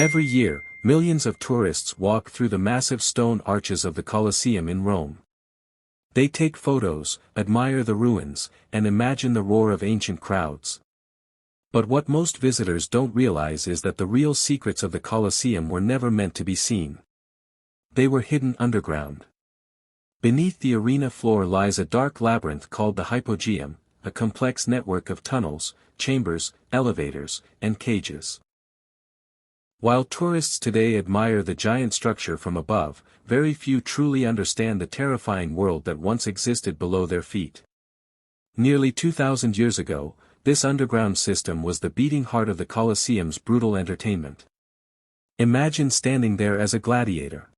Every year, millions of tourists walk through the massive stone arches of the Colosseum in Rome. They take photos, admire the ruins, and imagine the roar of ancient crowds. But what most visitors don't realize is that the real secrets of the Colosseum were never meant to be seen. They were hidden underground. Beneath the arena floor lies a dark labyrinth called the hypogeum, a complex network of tunnels, chambers, elevators, and cages. While tourists today admire the giant structure from above, very few truly understand the terrifying world that once existed below their feet. Nearly 2,000 years ago, this underground system was the beating heart of the Colosseum's brutal entertainment. Imagine standing there as a gladiator.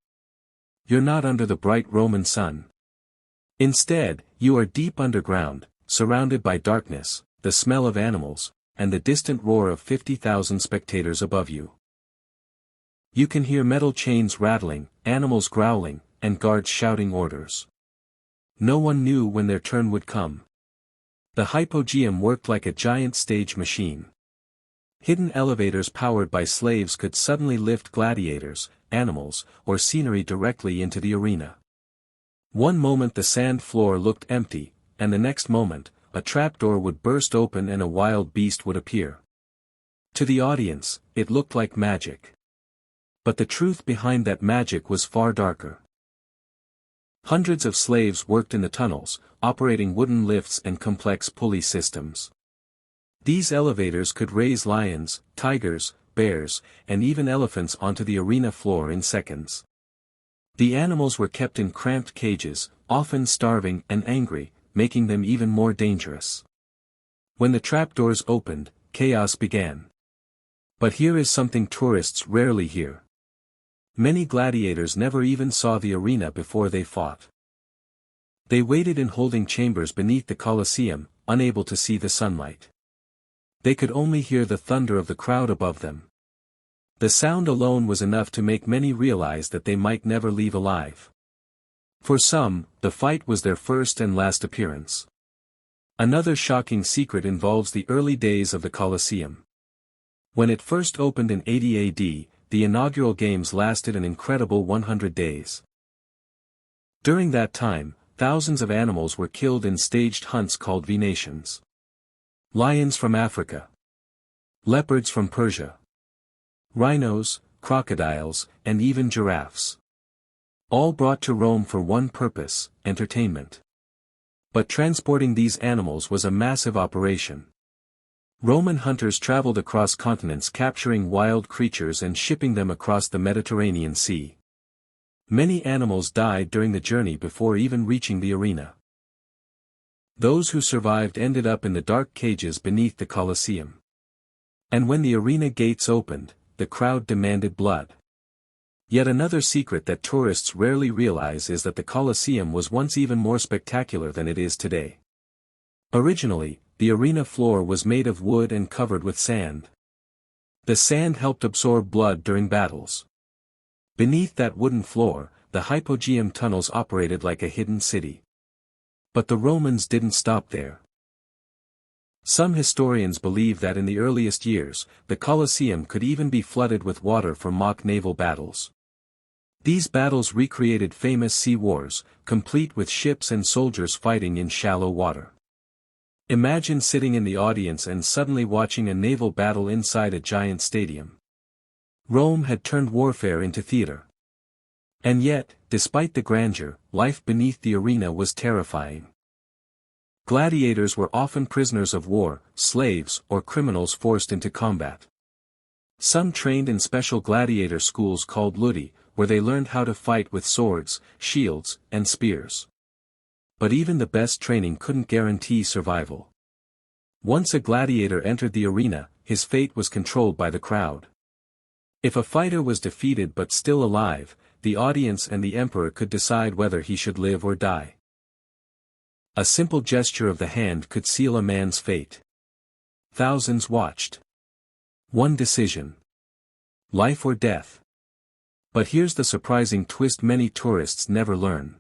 You're not under the bright Roman sun. Instead, you are deep underground, surrounded by darkness, the smell of animals, and the distant roar of 50,000 spectators above you. You can hear metal chains rattling, animals growling, and guards shouting orders. No one knew when their turn would come. The hypogeum worked like a giant stage machine. Hidden elevators powered by slaves could suddenly lift gladiators, animals, or scenery directly into the arena. One moment the sand floor looked empty, and the next moment, a trapdoor would burst open and a wild beast would appear. To the audience, it looked like magic. But the truth behind that magic was far darker. Hundreds of slaves worked in the tunnels, operating wooden lifts and complex pulley systems. These elevators could raise lions, tigers, bears, and even elephants onto the arena floor in seconds. The animals were kept in cramped cages, often starving and angry, making them even more dangerous. When the trapdoors opened, chaos began. But here is something tourists rarely hear. Many gladiators never even saw the arena before they fought. They waited in holding chambers beneath the Colosseum, unable to see the sunlight. They could only hear the thunder of the crowd above them. The sound alone was enough to make many realize that they might never leave alive. For some, the fight was their first and last appearance. Another shocking secret involves the early days of the Colosseum. When it first opened in 80 AD, the inaugural games lasted an incredible 100 days. During that time, thousands of animals were killed in staged hunts called venations. Lions from Africa. Leopards from Persia. Rhinos, crocodiles, and even giraffes. All brought to Rome for one purpose, entertainment. But transporting these animals was a massive operation. Roman hunters traveled across continents capturing wild creatures and shipping them across the Mediterranean Sea. Many animals died during the journey before even reaching the arena. Those who survived ended up in the dark cages beneath the Colosseum. And when the arena gates opened, the crowd demanded blood. Yet another secret that tourists rarely realize is that the Colosseum was once even more spectacular than it is today. Originally, the arena floor was made of wood and covered with sand. The sand helped absorb blood during battles. Beneath that wooden floor, the hypogeum tunnels operated like a hidden city. But the Romans didn't stop there. Some historians believe that in the earliest years, the Colosseum could even be flooded with water for mock naval battles. These battles recreated famous sea wars, complete with ships and soldiers fighting in shallow water. Imagine sitting in the audience and suddenly watching a naval battle inside a giant stadium. Rome had turned warfare into theater. And yet, despite the grandeur, life beneath the arena was terrifying. Gladiators were often prisoners of war, slaves, or criminals forced into combat. Some trained in special gladiator schools called ludi, where they learned how to fight with swords, shields, and spears. But even the best training couldn't guarantee survival. Once a gladiator entered the arena, his fate was controlled by the crowd. If a fighter was defeated but still alive, the audience and the emperor could decide whether he should live or die. A simple gesture of the hand could seal a man's fate. Thousands watched. One decision. Life or death. But here's the surprising twist many tourists never learn.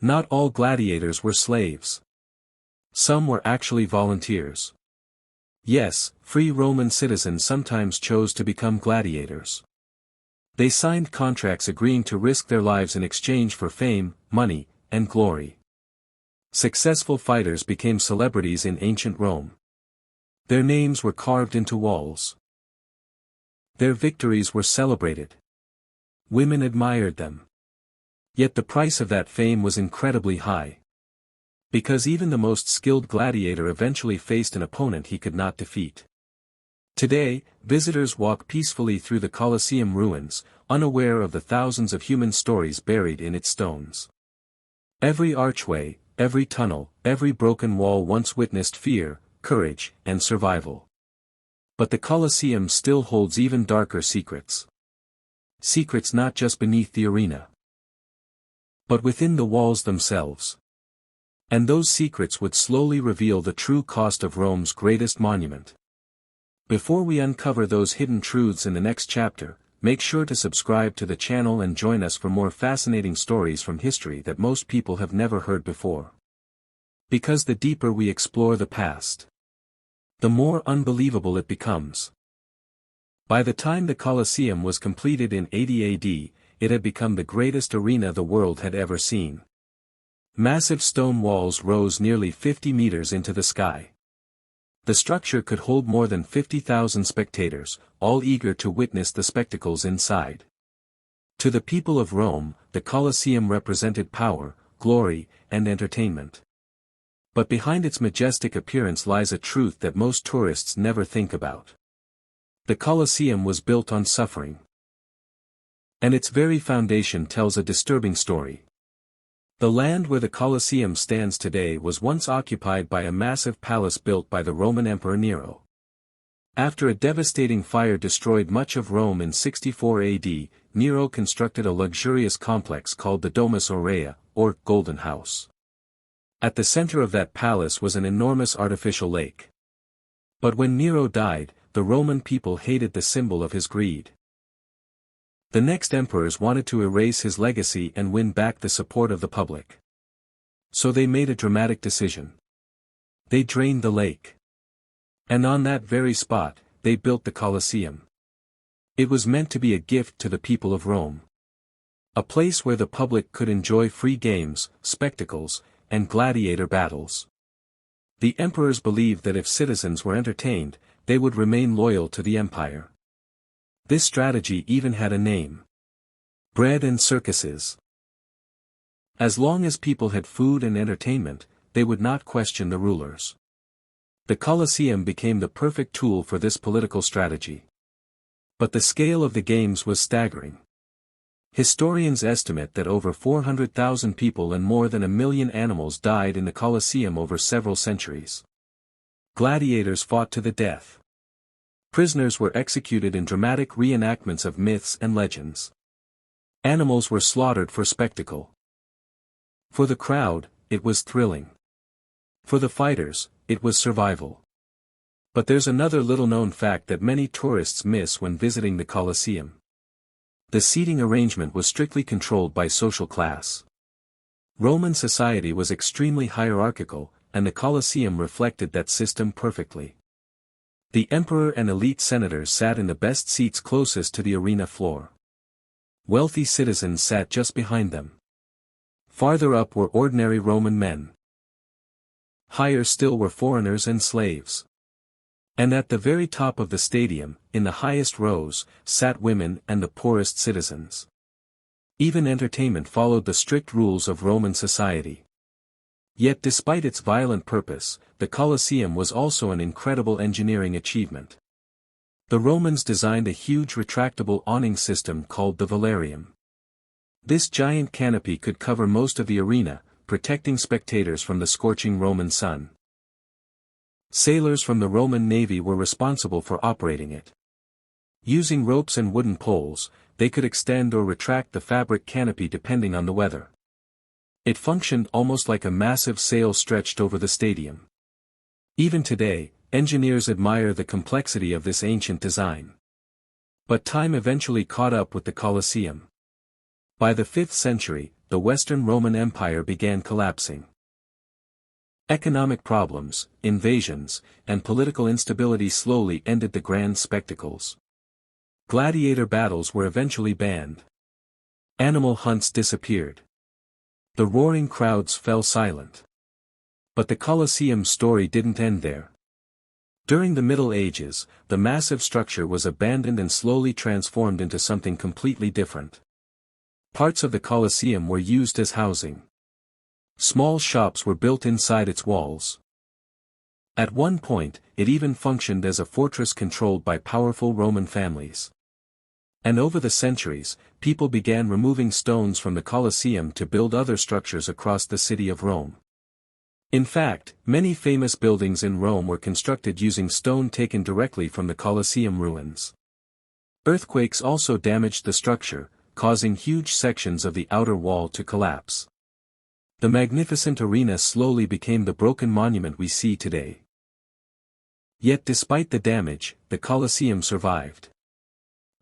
Not all gladiators were slaves. Some were actually volunteers. Yes, free Roman citizens sometimes chose to become gladiators. They signed contracts agreeing to risk their lives in exchange for fame, money, and glory. Successful fighters became celebrities in ancient Rome. Their names were carved into walls. Their victories were celebrated. Women admired them. Yet the price of that fame was incredibly high. Because even the most skilled gladiator eventually faced an opponent he could not defeat. Today, visitors walk peacefully through the Colosseum ruins, unaware of the thousands of human stories buried in its stones. Every archway, every tunnel, every broken wall once witnessed fear, courage, and survival. But the Colosseum still holds even darker secrets. Secrets not just beneath the arena, but within the walls themselves. And those secrets would slowly reveal the true cost of Rome's greatest monument. Before we uncover those hidden truths in the next chapter, make sure to subscribe to the channel and join us for more fascinating stories from history that most people have never heard before. Because the deeper we explore the past, the more unbelievable it becomes. By the time the Colosseum was completed in 80 AD, it had become the greatest arena the world had ever seen. Massive stone walls rose nearly 50 meters into the sky. The structure could hold more than 50,000 spectators, all eager to witness the spectacles inside. To the people of Rome, the Colosseum represented power, glory, and entertainment. But behind its majestic appearance lies a truth that most tourists never think about. The Colosseum was built on suffering. And its very foundation tells a disturbing story. The land where the Colosseum stands today was once occupied by a massive palace built by the Roman Emperor Nero. After a devastating fire destroyed much of Rome in 64 AD, Nero constructed a luxurious complex called the Domus Aurea, or Golden House. At the center of that palace was an enormous artificial lake. But when Nero died, the Roman people hated the symbol of his greed. The next emperors wanted to erase his legacy and win back the support of the public. So they made a dramatic decision. They drained the lake. And on that very spot, they built the Colosseum. It was meant to be a gift to the people of Rome. A place where the public could enjoy free games, spectacles, and gladiator battles. The emperors believed that if citizens were entertained, they would remain loyal to the empire. This strategy even had a name. Bread and circuses. As long as people had food and entertainment, they would not question the rulers. The Colosseum became the perfect tool for this political strategy. But the scale of the games was staggering. Historians estimate that over 400,000 people and more than 1 million animals died in the Colosseum over several centuries. Gladiators fought to the death. Prisoners were executed in dramatic reenactments of myths and legends. Animals were slaughtered for spectacle. For the crowd, it was thrilling. For the fighters, it was survival. But there's another little-known fact that many tourists miss when visiting the Colosseum. The seating arrangement was strictly controlled by social class. Roman society was extremely hierarchical, and the Colosseum reflected that system perfectly. The emperor and elite senators sat in the best seats closest to the arena floor. Wealthy citizens sat just behind them. Farther up were ordinary Roman men. Higher still were foreigners and slaves. And at the very top of the stadium, in the highest rows, sat women and the poorest citizens. Even entertainment followed the strict rules of Roman society. Yet despite its violent purpose, the Colosseum was also an incredible engineering achievement. The Romans designed a huge retractable awning system called the velarium. This giant canopy could cover most of the arena, protecting spectators from the scorching Roman sun. Sailors from the Roman navy were responsible for operating it. Using ropes and wooden poles, they could extend or retract the fabric canopy depending on the weather. It functioned almost like a massive sail stretched over the stadium. Even today, engineers admire the complexity of this ancient design. But time eventually caught up with the Colosseum. By the 5th century, the Western Roman Empire began collapsing. Economic problems, invasions, and political instability slowly ended the grand spectacles. Gladiator battles were eventually banned. Animal hunts disappeared. The roaring crowds fell silent. But the Colosseum story didn't end there. During the Middle Ages, the massive structure was abandoned and slowly transformed into something completely different. Parts of the Colosseum were used as housing. Small shops were built inside its walls. At one point, it even functioned as a fortress controlled by powerful Roman families. And over the centuries, people began removing stones from the Colosseum to build other structures across the city of Rome. In fact, many famous buildings in Rome were constructed using stone taken directly from the Colosseum ruins. Earthquakes also damaged the structure, causing huge sections of the outer wall to collapse. The magnificent arena slowly became the broken monument we see today. Yet despite the damage, the Colosseum survived.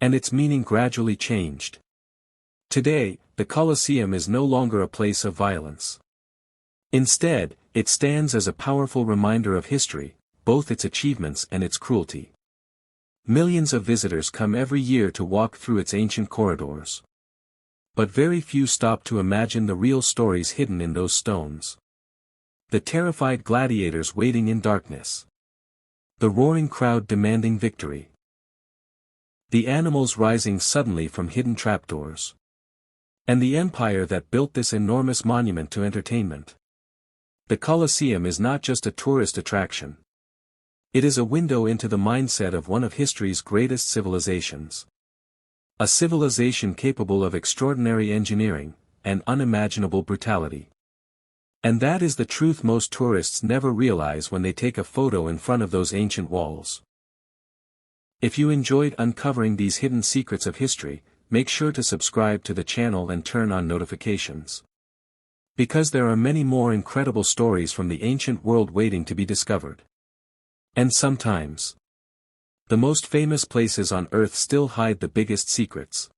And its meaning gradually changed. Today, the Colosseum is no longer a place of violence. Instead, it stands as a powerful reminder of history, both its achievements and its cruelty. Millions of visitors come every year to walk through its ancient corridors. But very few stop to imagine the real stories hidden in those stones. The terrified gladiators waiting in darkness. The roaring crowd demanding victory. The animals rising suddenly from hidden trapdoors. And the empire that built this enormous monument to entertainment. The Colosseum is not just a tourist attraction. It is a window into the mindset of one of history's greatest civilizations. A civilization capable of extraordinary engineering, and unimaginable brutality. And that is the truth most tourists never realize when they take a photo in front of those ancient walls. If you enjoyed uncovering these hidden secrets of history, make sure to subscribe to the channel and turn on notifications. Because there are many more incredible stories from the ancient world waiting to be discovered. And sometimes, the most famous places on Earth still hide the biggest secrets.